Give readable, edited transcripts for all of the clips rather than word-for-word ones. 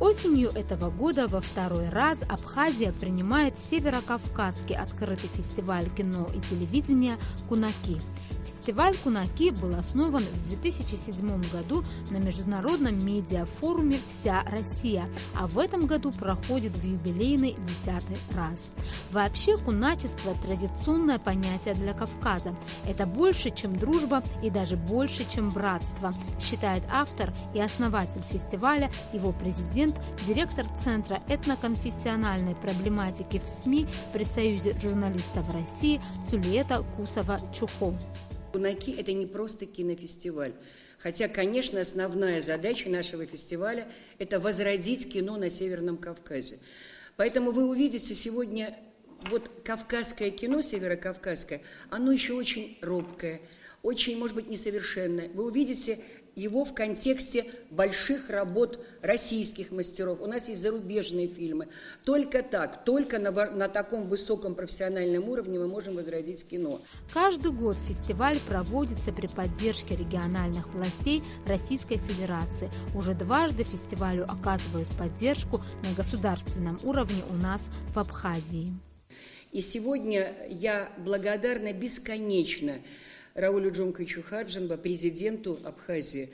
Осенью этого года во второй раз Абхазия принимает Северокавказский открытый фестиваль кино и телевидения «Кунаки». Фестиваль «Кунаки» был основан в 2007 году на международном медиафоруме «Вся Россия», а в этом году проходит в юбилейный 10-й раз. Вообще, куначество – традиционное понятие для Кавказа. Это больше, чем дружба и даже больше, чем братство, считает автор и основатель фестиваля, его президент, директор Центра этноконфессиональной проблематики в СМИ при Союзе журналистов России Сулиета Кусова-Чухо. «Кунаки» – это не просто кинофестиваль. Хотя, конечно, основная задача нашего фестиваля – это возродить кино на Северном Кавказе. Поэтому вы увидите сегодня вот кавказское кино, северокавказское, оно еще очень робкое, очень, может быть, несовершенное. Вы увидите его в контексте больших работ российских мастеров. У нас есть зарубежные фильмы. Только так, только на таком высоком профессиональном уровне мы можем возродить кино. Каждый год фестиваль проводится при поддержке региональных властей Российской Федерации. Уже дважды фестивалю оказывают поддержку на государственном уровне у нас в Абхазии. И сегодня я благодарна бесконечно Раулю Джонковичу Хаджинба, президенту Абхазии,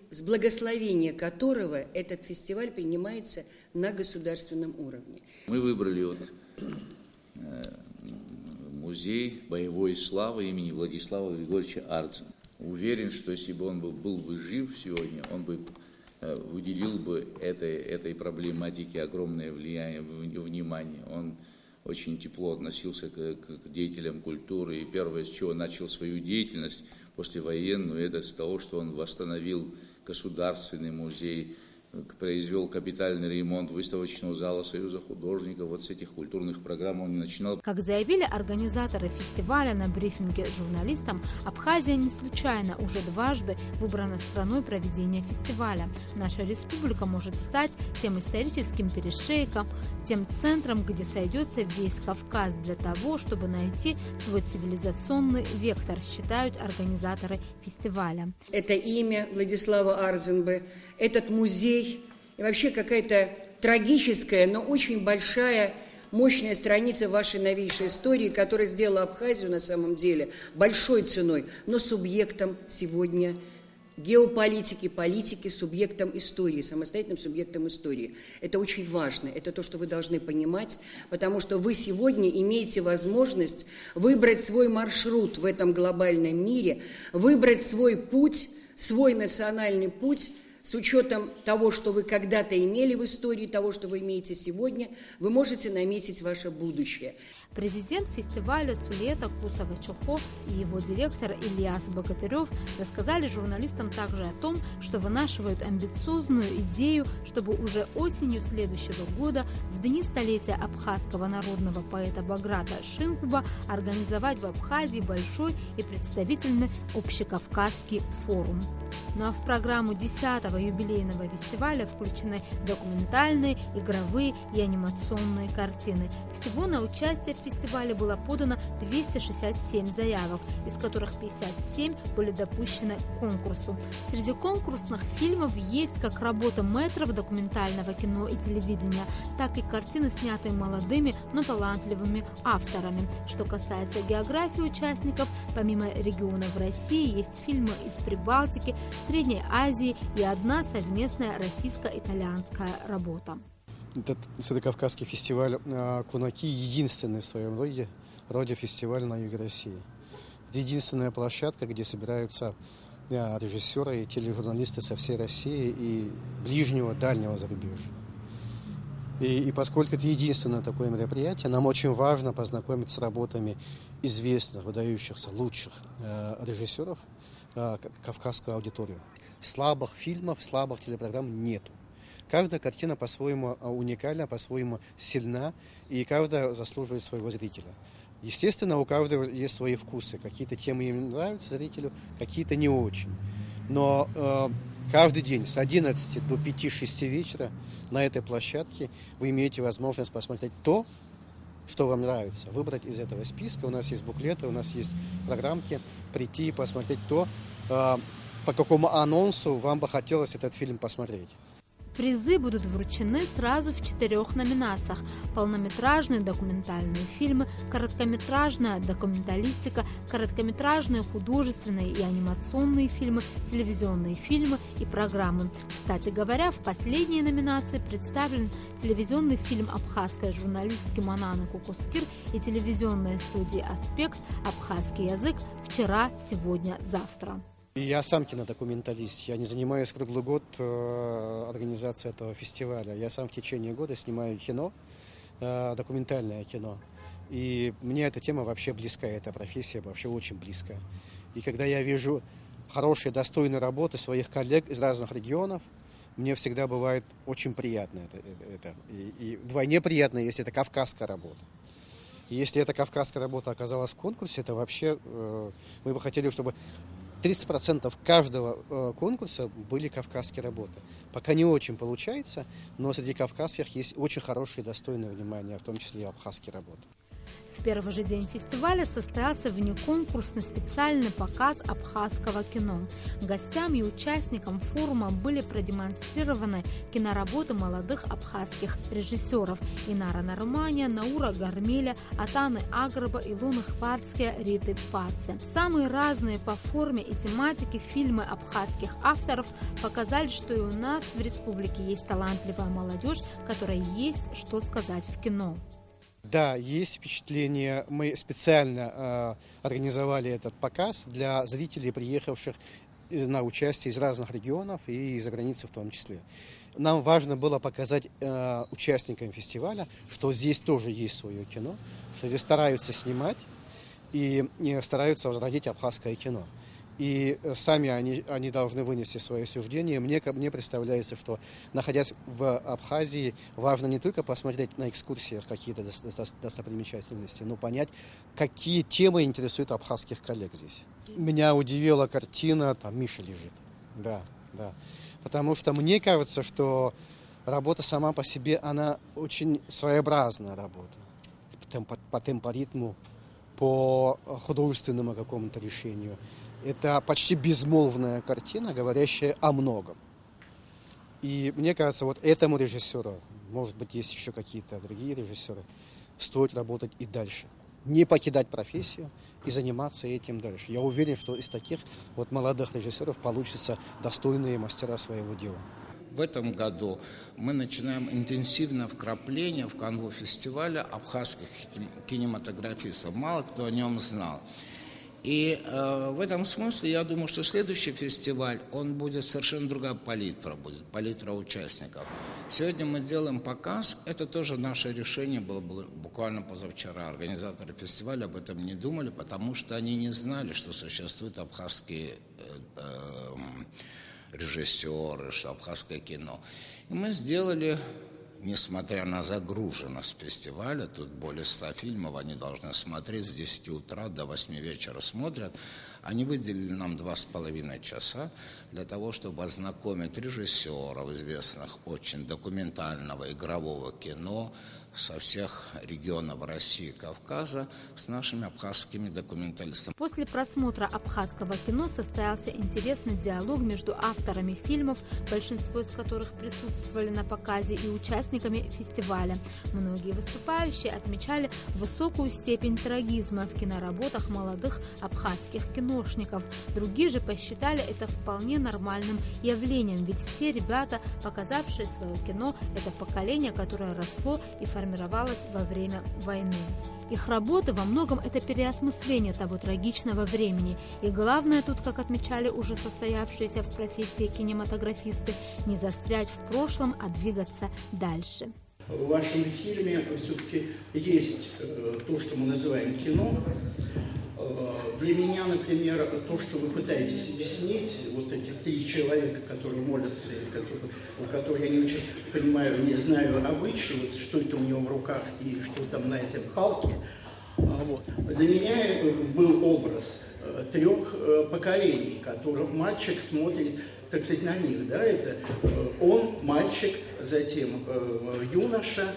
с благословения которого этот фестиваль принимается на государственном уровне. Мы выбрали музей боевой славы имени Владислава Григорьевича Арцина. Уверен, что если бы он был бы жив сегодня, он бы уделил бы этой проблематике огромное внимание. Он очень тепло относился к деятелям культуры, и первое, с чего начал свою деятельность послевоенную, это с того, что он восстановил Государственный музей, произвел капитальный ремонт выставочного зала Союза художников. Вот с этих культурных программ он не начинал. Как заявили организаторы фестиваля на брифинге журналистам, Абхазия не случайно уже дважды выбрана страной проведения фестиваля. Наша республика может стать тем историческим перешейком, тем центром, где сойдется весь Кавказ для того, чтобы найти свой цивилизационный вектор, считают организаторы фестиваля. Это имя Владислава Арцинбы, этот музей и вообще какая-то трагическая, но очень большая, мощная страница вашей новейшей истории, которая сделала Абхазию на самом деле большой ценой, но субъектом сегодня геополитики, политики, субъектом истории, самостоятельным субъектом истории. Это очень важно, это то, что вы должны понимать, потому что вы сегодня имеете возможность выбрать свой маршрут в этом глобальном мире, выбрать свой путь, свой национальный путь. С учетом того, что вы когда-то имели в истории, того, что вы имеете сегодня, вы можете наметить ваше будущее. Президент фестиваля Сулиета Кусова-Чухо и его директор Ильяс Богатырев рассказали журналистам также о том, что вынашивают амбициозную идею, чтобы уже осенью следующего года, в дни столетия абхазского народного поэта Баграта Шинкуба, организовать в Абхазии большой и представительный общекавказский форум. Ну а в программу 10-го юбилейного фестиваля включены документальные, игровые и анимационные картины. Всего на участие в фестивале было подано 267 заявок, из которых 57 были допущены к конкурсу. Среди конкурсных фильмов есть как работа мэтров документального кино и телевидения, так и картины, снятые молодыми, но талантливыми авторами. Что касается географии участников, помимо регионов России, есть фильмы из Прибалтики, Средней Азии и одна совместная российско-итальянская работа. Этот Северокавказский фестиваль «Кунаки» единственный в своем роде фестиваль на юге России. Это единственная площадка, где собираются режиссеры и тележурналисты со всей России и ближнего, дальнего зарубежья. И поскольку это единственное такое мероприятие, нам очень важно познакомиться с работами известных, выдающихся, лучших режиссеров кавказской аудитории. Слабых фильмов, слабых телепрограмм нету. Каждая картина по-своему уникальна, по-своему сильна, и каждая заслуживает своего зрителя. Естественно, у каждого есть свои вкусы. Какие-то темы им нравятся зрителю, какие-то не очень. Но каждый день с 11 до 5-6 вечера на этой площадке вы имеете возможность посмотреть то, что вам нравится. Выбрать из этого списка. У нас есть буклеты, у нас есть программки. Прийти и посмотреть то, по какому анонсу вам бы хотелось этот фильм посмотреть. Призы будут вручены сразу в 4 номинациях: полнометражные документальные фильмы, короткометражная документалистика, короткометражные художественные и анимационные фильмы, телевизионные фильмы и программы. Кстати говоря, в последней номинации представлен телевизионный фильм абхазской журналистки Мананы Кукускир и телевизионной студии «Аспект. Абхазский язык. Вчера, сегодня, завтра». Я сам кинодокументалист. Я не занимаюсь круглый год организацией этого фестиваля. Я сам в течение года снимаю кино, документальное кино. И мне эта тема вообще близка, эта профессия вообще очень близка. И когда я вижу хорошие, достойные работы своих коллег из разных регионов, мне всегда бывает очень приятно это. И вдвойне приятно, если это кавказская работа. И если эта кавказская работа оказалась в конкурсе, это вообще мы бы хотели, чтобы 30% каждого конкурса были кавказские работы. Пока не очень получается, но среди кавказских есть очень хорошие, достойные внимания, в том числе и абхазские работы. В первый же день фестиваля состоялся внеконкурсный специальный показ абхазского кино. Гостям и участникам форума были продемонстрированы киноработы молодых абхазских режиссеров: Инара Нармания, Наура Гармеля, Атаны Аграба, Илоны Хварцкия, Риты Пацы. Самые разные по форме и тематике фильмы абхазских авторов показали, что и у нас в республике есть талантливая молодежь, которой есть что сказать в кино. Да, есть впечатление. Мы специально организовали этот показ для зрителей, приехавших на участие из разных регионов и из-за границы в том числе. Нам важно было показать участникам фестиваля, что здесь тоже есть свое кино, что здесь стараются снимать и стараются возродить абхазское кино. И сами они должны вынести свое суждение. Мне представляется, что, находясь в Абхазии, важно не только посмотреть на экскурсиях какие-то достопримечательности, но понять, какие темы интересуют абхазских коллег здесь. Меня удивила картина, там Миша лежит. Да. Потому что мне кажется, что работа сама по себе, она очень своеобразная работа. По темпоритму, по художественному какому-то решению. Это почти безмолвная картина, говорящая о многом. И мне кажется, вот этому режиссеру, может быть, есть еще какие-то другие режиссеры, стоит работать и дальше. Не покидать профессию и заниматься этим дальше. Я уверен, что из таких вот молодых режиссеров получатся достойные мастера своего дела. В этом году мы начинаем интенсивное вкрапление в канву фестиваля абхазских кинематографистов. Мало кто о нем знал. И в этом смысле я думаю, что следующий фестиваль, он будет совершенно другая палитра, будет палитра участников. Сегодня мы делаем показ, это тоже наше решение было буквально позавчера. Организаторы фестиваля об этом не думали, потому что они не знали, что существуют абхазские режиссеры, что абхазское кино. И мы сделали, несмотря на загруженность фестиваля, тут более 100 фильмов они должны смотреть с 10 утра до 8 вечера смотрят, они выделили нам 2,5 часа для того, чтобы ознакомить режиссеров, известных очень документального игрового кино со всех регионов России и Кавказа, с нашими абхазскими документалистами. После просмотра абхазского кино состоялся интересный диалог между авторами фильмов, большинство из которых присутствовали на показе, и участниками фестиваля. Многие выступающие отмечали высокую степень трагизма в киноработах молодых абхазских киношников. Другие же посчитали это вполне нормальным явлением, ведь все ребята, показавшие свое кино, это поколение, которое росло и формировалось во время войны. Их работы во многом это переосмысление того трагичного времени. И главное тут, как отмечали уже состоявшиеся в профессии кинематографисты, не застрять в прошлом, а двигаться дальше. В вашем фильме все-таки есть то, что мы называем кино. Для меня, например, то, что вы пытаетесь объяснить, вот эти 3 человека, которые молятся, у которых я не очень понимаю, не знаю обычно, вот, что это у него в руках и что там на этой палке. Вот. Для меня был образ 3 поколений, которых мальчик смотрит, так сказать, на них. Да? Это он, мальчик, затем юноша,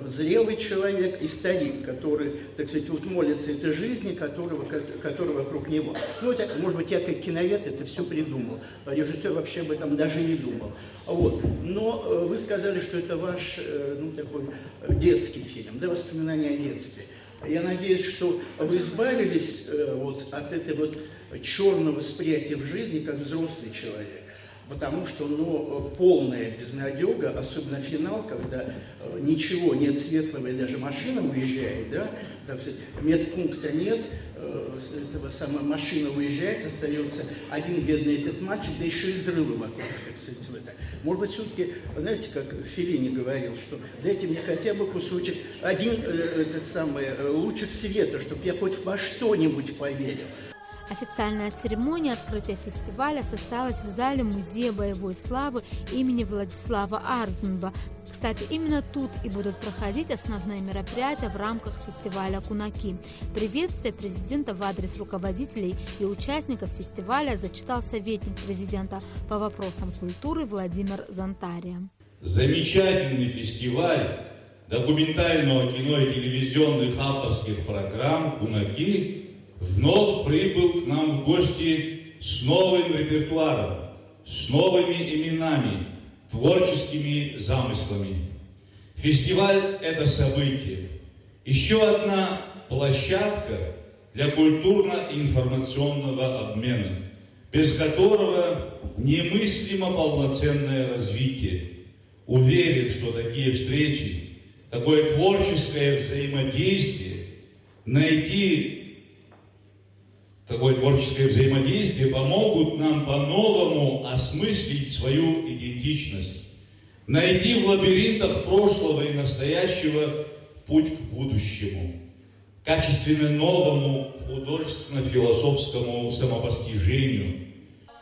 зрелый человек и старик, который, так сказать, вот молится этой жизни, которая вокруг него. Ну, это, может быть, я как киновед это все придумал. Режиссер вообще об этом даже не думал. Вот. Но вы сказали, что это ваш, ну, такой детский фильм, да, воспоминания о детстве. Я надеюсь, что вы избавились вот от этого вот черного восприятия в жизни, как взрослый человек. Потому что, ну, полная безнадега, особенно финал, когда ничего нет светлого, и даже машина уезжает, да, так сказать, медпункта нет, этого самой машина уезжает, остается один бедный этот мальчик, да еще и взрывы вокруг, так сказать, в это. Может быть, все-таки, знаете, как Феллини говорил, что дайте мне хотя бы кусочек, один этот самый лучик света, чтобы я хоть во что-нибудь поверил. Официальная церемония открытия фестиваля состоялась в зале Музея боевой славы имени Владислава Арзенба. Кстати, именно тут и будут проходить основные мероприятия в рамках фестиваля «Кунаки». Приветствие президента в адрес руководителей и участников фестиваля зачитал советник президента по вопросам культуры Владимир Зонтария. Замечательный фестиваль документального кино и телевизионных авторских программ «Кунаки» вновь прибыл к нам в гости с новым репертуаром, с новыми именами, творческими замыслами. Фестиваль – это событие. Еще одна площадка для культурно-информационного обмена, без которого немыслимо полноценное развитие. Уверен, что такие встречи, такое творческое взаимодействие, такое творческое взаимодействие помогут нам по-новому осмыслить свою идентичность, найти в лабиринтах прошлого и настоящего путь к будущему, качественно новому художественно-философскому самопостижению.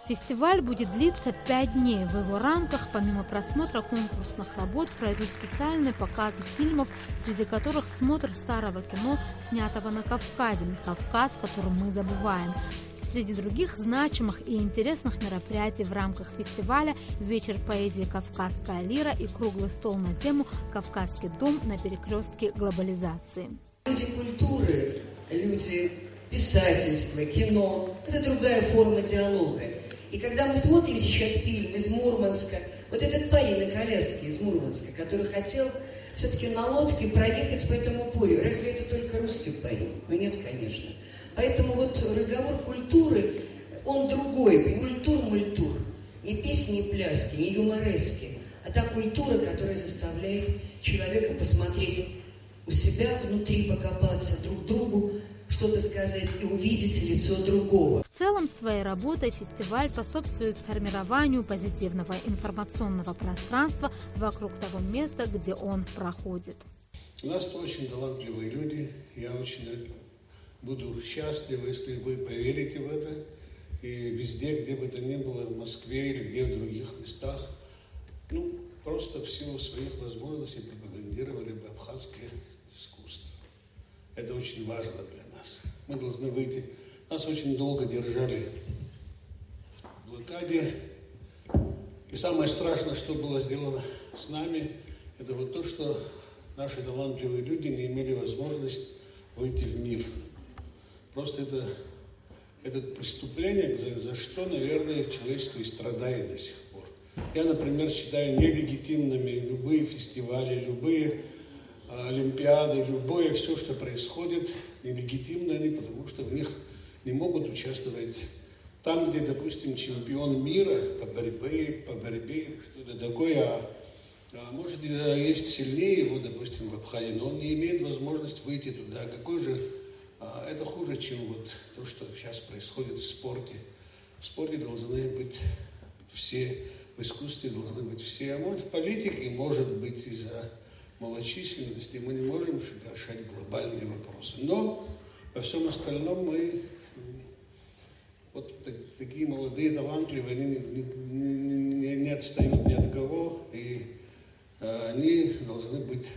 Фестиваль будет длиться 5 дней. В его рамках, помимо просмотра конкурсных работ, пройдут специальные показы фильмов, среди которых смотр старого кино, снятого на Кавказе, Кавказ, который мы забываем. Среди других значимых и интересных мероприятий в рамках фестиваля вечер поэзии «Кавказская лира» и круглый стол на тему «Кавказский дом на перекрестке глобализации». Люди культуры, люди писательства, кино – это другая форма диалога. И когда мы смотрим сейчас фильм из Мурманска, вот этот парень на коляске из Мурманска, который хотел все-таки на лодке проехать по этому полю, разве это только русский парень? Ну нет, конечно. Поэтому вот разговор культуры, он другой, культур. Не песни, не пляски, не юморески, а та культура, которая заставляет человека посмотреть у себя внутри, покопаться друг другу, что-то сказать и увидеть лицо другого. В целом, своей работой фестиваль способствует формированию позитивного информационного пространства вокруг того места, где он проходит. У нас очень талантливые люди. Я очень буду счастлив, если вы поверите в это. И везде, где бы то ни было, в Москве или где в других местах, просто в силу своих возможностей пропагандировали бы абхазское искусство. Это очень важно для нас. Мы должны выйти. Нас очень долго держали в блокаде. И самое страшное, что было сделано с нами, это вот то, что наши талантливые люди не имели возможность выйти в мир. Просто это преступление, за что, наверное, человечество и страдает до сих пор. Я, например, считаю нелегитимными любые фестивали, любые олимпиады, любое все, что происходит, нелегитимно они, потому что в них не могут участвовать там, где, допустим, чемпион мира по борьбе, что-то такое, может, есть сильнее его, допустим, в Абхазии, но он не имеет возможности выйти туда. Какой же это хуже, чем вот то, что сейчас происходит в спорте. В спорте должны быть все, в искусстве должны быть все, а может, в политике, может быть, из-за малочисленности мы не можем решать глобальные вопросы. Но во всем остальном мы, вот такие молодые, талантливые, они не отстают ни от кого, и они должны быть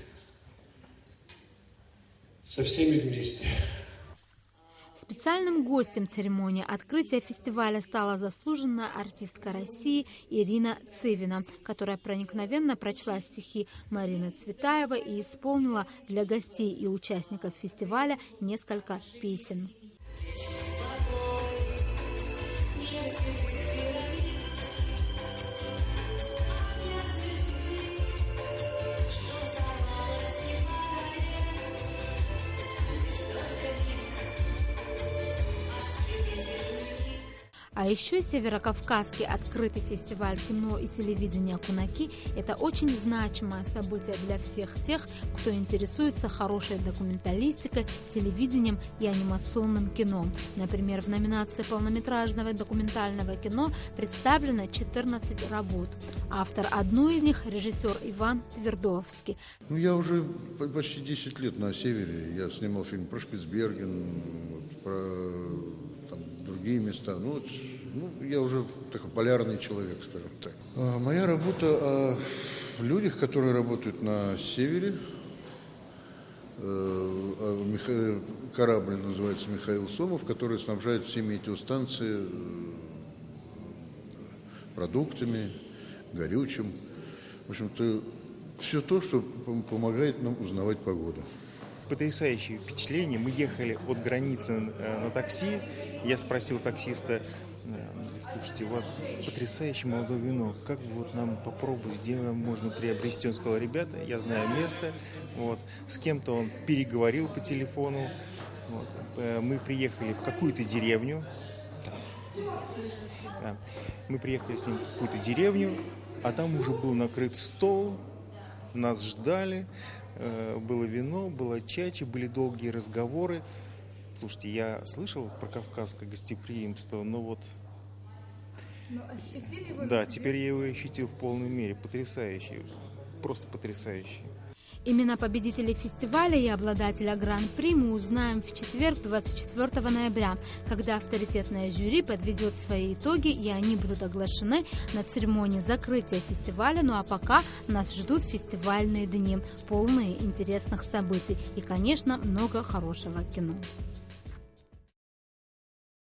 со всеми вместе. С Специальным гостем церемонии открытия фестиваля стала заслуженная артистка России Ирина Цивина, которая проникновенно прочла стихи Марины Цветаевой и исполнила для гостей и участников фестиваля несколько песен. А еще Северокавказский открытый фестиваль кино и телевидения «Кунаки» – это очень значимое событие для всех тех, кто интересуется хорошей документалистикой, телевидением и анимационным кино. Например, в номинации полнометражного документального кино представлено 14 работ. Автор одной из них – режиссер Иван Твердовский. Я уже почти 10 лет на севере. Я снимал фильм про Шпицберген, про другие места. Я уже такой полярный человек, скажем так. Моя работа о людях, которые работают на севере. Корабль называется «Михаил Сомов», который снабжает все метеостанции продуктами, горючим. В общем-то, все то, что помогает нам узнавать погоду. Потрясающее впечатление. Мы ехали от границы на такси. Я спросил таксиста: слушайте, у вас потрясающее молодое вино. Как вот нам попробовать, где можно приобрести? Он сказал: ребята, я знаю место. Вот. С кем-то он переговорил по телефону. Вот. Мы приехали в какую-то деревню. Мы приехали с ним в какую-то деревню, а там уже был накрыт стол. Нас ждали. Было вино, была чача, были долгие разговоры. Слушайте, я слышал про кавказское гостеприимство, но вот... ощутили его? Да, теперь я его ощутил в полной мере. Потрясающий, просто потрясающий. Имена победителей фестиваля и обладателя Гран-при мы узнаем в четверг, 24 ноября, когда авторитетное жюри подведет свои итоги, и они будут оглашены на церемонии закрытия фестиваля. Ну а пока нас ждут фестивальные дни, полные интересных событий и, конечно, много хорошего кино.